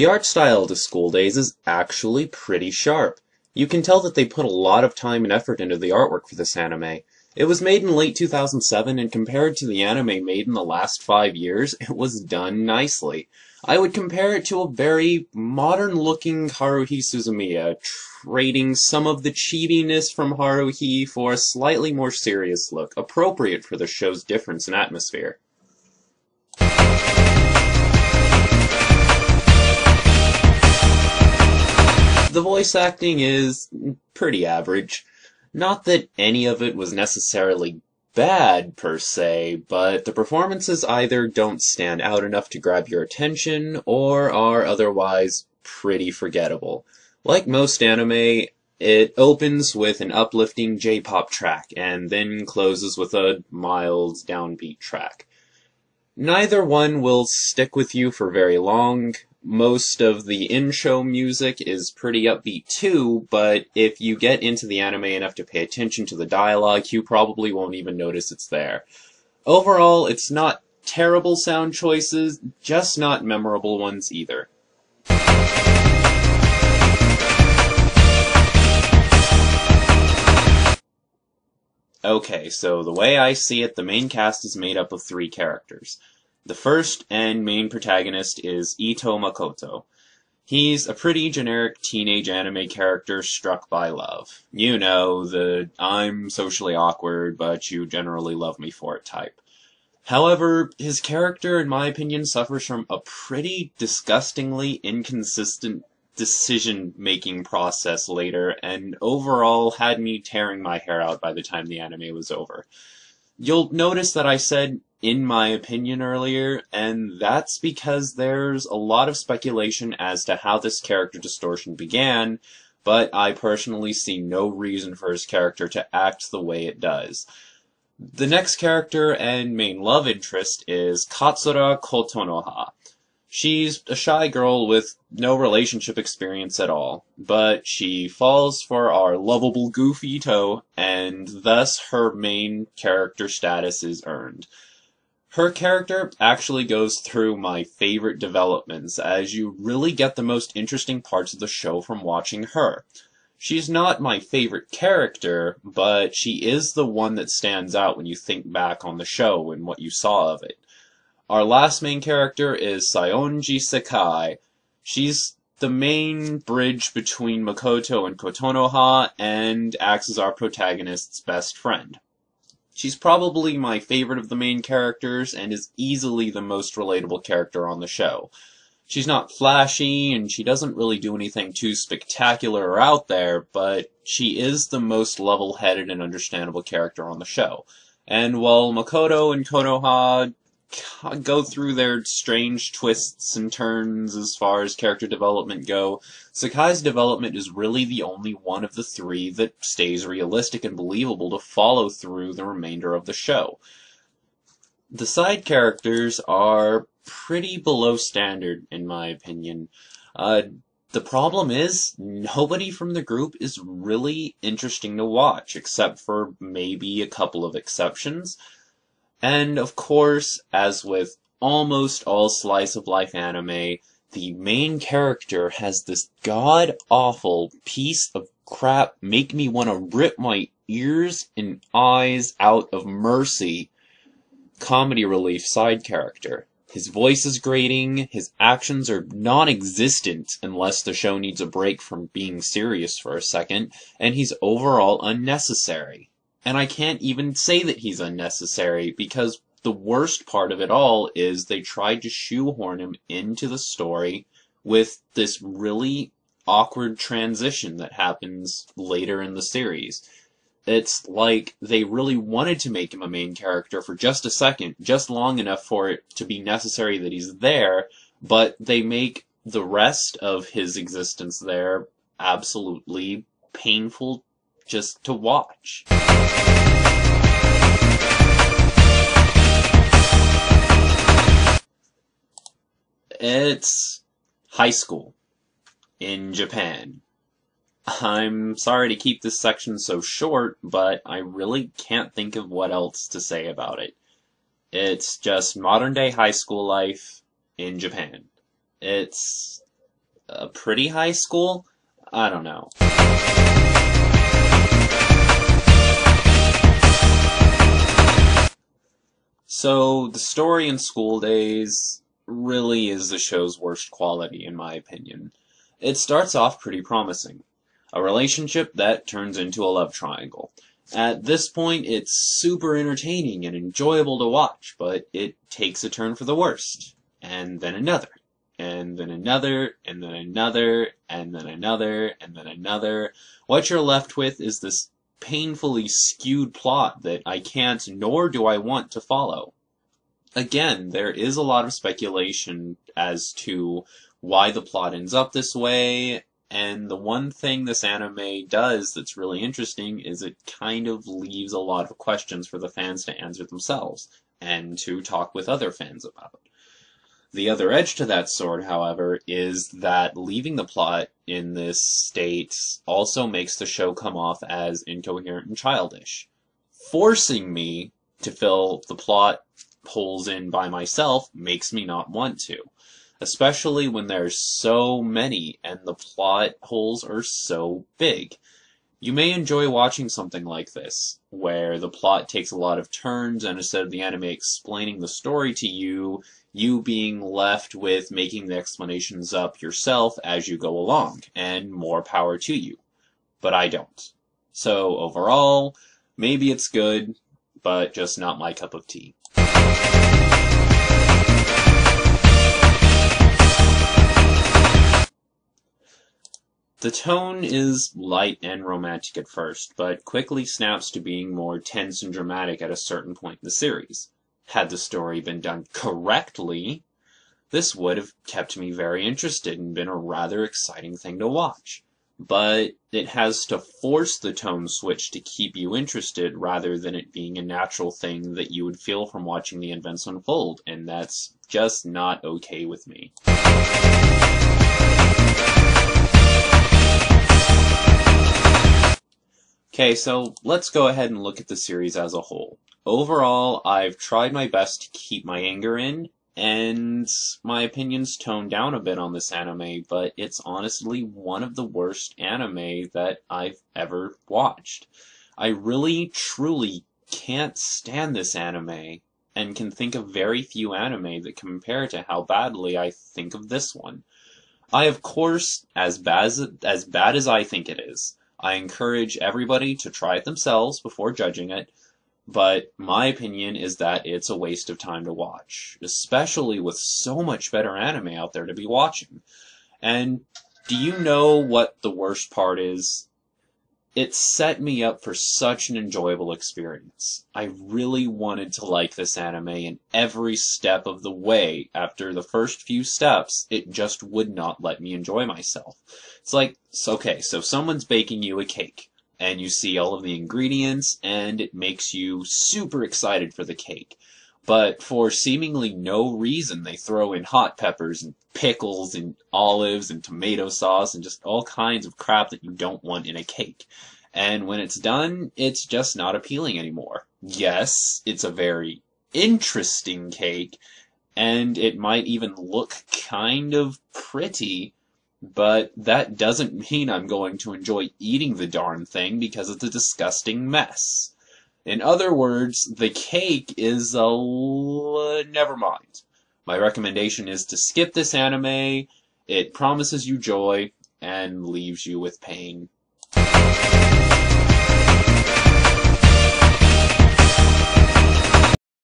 The art style of the School Days is actually pretty sharp. You can tell that they put a lot of time and effort into the artwork for this anime. It was made in late 2007, and compared to the anime made in the last 5 years, it was done nicely. I would compare it to a very modern-looking Haruhi Suzumiya, trading some of the chibiness from Haruhi for a slightly more serious look, appropriate for the show's difference in atmosphere. The voice acting is pretty average. Not that any of it was necessarily bad, per se, but the performances either don't stand out enough to grab your attention, or are otherwise pretty forgettable. Like most anime, it opens with an uplifting J-pop track, and then closes with a mild downbeat track. Neither one will stick with you for very long. Most of the in-show music is pretty upbeat too, but if you get into the anime enough to pay attention to the dialogue, you probably won't even notice it's there. Overall, it's not terrible sound choices, just not memorable ones either. Okay, so the way I see it, the main cast is made up of 3 characters. The first and main protagonist is Ito Makoto. He's a pretty generic teenage anime character struck by love. You know, the I'm socially awkward, but you generally love me for it type. However, his character, in my opinion, suffers from a pretty disgustingly inconsistent decision-making process later, and overall had me tearing my hair out by the time the anime was over. You'll notice that I said, in my opinion, earlier, and that's because there's a lot of speculation as to how this character distortion began, but I personally see no reason for his character to act the way it does. The next character and main love interest is Katsura Kotonoha. She's a shy girl with no relationship experience at all, but she falls for our lovable goofy Ito, and thus her main character status is earned. Her character actually goes through my favorite developments, as you really get the most interesting parts of the show from watching her. She's not my favorite character, but she is the one that stands out when you think back on the show and what you saw of it. Our last main character is Saionji Sakai. She's the main bridge between Makoto and Kotonoha, and acts as our protagonist's best friend. She's probably my favorite of the main characters, and is easily the most relatable character on the show. She's not flashy, and she doesn't really do anything too spectacular or out there, but she is the most level-headed and understandable character on the show. And while Makoto and Konoha go through their strange twists and turns as far as character development go, Sakai's development is really the only one of the 3 that stays realistic and believable to follow through the remainder of the show. The side characters are pretty below standard, in my opinion. The problem is, nobody from the group is really interesting to watch, except for maybe a couple of exceptions. And, of course, as with almost all slice-of-life anime, the main character has this god-awful piece of crap make me want to rip my ears and eyes out of mercy comedy relief side character. His voice is grating, his actions are non-existent unless the show needs a break from being serious for a second, and he's overall unnecessary. And I can't even say that he's unnecessary, because the worst part of it all is they tried to shoehorn him into the story with this really awkward transition that happens later in the series. It's like they really wanted to make him a main character for just a second, just long enough for it to be necessary that he's there, but they make the rest of his existence there absolutely painful just to watch. It's high school in Japan. I'm sorry to keep this section so short, but I really can't think of what else to say about it. It's just modern-day high school life in Japan. It's A pretty high school? I don't know. So, the story in School Days really is the show's worst quality, in my opinion. It starts off pretty promising. A relationship that turns into a love triangle. At this point, it's super entertaining and enjoyable to watch, but it takes a turn for the worst. And then another. And then another, and then another, and then another, and then another. What you're left with is this painfully skewed plot that I can't nor do I want to follow. Again, there is a lot of speculation as to why the plot ends up this way, and the one thing this anime does that's really interesting is it kind of leaves a lot of questions for the fans to answer themselves, and to talk with other fans about. The other edge to that sword, however, is that leaving the plot in this state also makes the show come off as incoherent and childish, forcing me to fill the plot holes in by myself makes me not want to, especially when there's so many and the plot holes are so big. You may enjoy watching something like this, where the plot takes a lot of turns and instead of the anime explaining the story to you, you being left with making the explanations up yourself as you go along, and more power to you. But I don't. So overall, maybe it's good, but just not my cup of tea. The tone is light and romantic at first, but quickly snaps to being more tense and dramatic at a certain point in the series. Had the story been done correctly, this would have kept me very interested and been a rather exciting thing to watch. But it has to force the tone switch to keep you interested rather than it being a natural thing that you would feel from watching the events unfold, and that's just not okay with me. Okay, so let's go ahead and look at the series as a whole. Overall, I've tried my best to keep my anger in, and my opinions toned down a bit on this anime, but it's honestly one of the worst anime that I've ever watched. I really, truly can't stand this anime, and can think of very few anime that compare to how badly I think of this one. I, of course, as bad as I think it is, I encourage everybody to try it themselves before judging it, but my opinion is that it's a waste of time to watch, especially with so much better anime out there to be watching. And do you know what the worst part is? It set me up for such an enjoyable experience. I really wanted to like this anime, and every step of the way, after the first few steps, it just would not let me enjoy myself. It's like, okay, so someone's baking you a cake, and you see all of the ingredients, and it makes you super excited for the cake. But for seemingly no reason, they throw in hot peppers and pickles and olives and tomato sauce and just all kinds of crap that you don't want in a cake. And when it's done, it's just not appealing anymore. Yes, it's a very interesting cake, and it might even look kind of pretty, but that doesn't mean I'm going to enjoy eating the darn thing because it's a disgusting mess. In other words, the cake is never mind. My recommendation is to skip this anime. It promises you joy and leaves you with pain.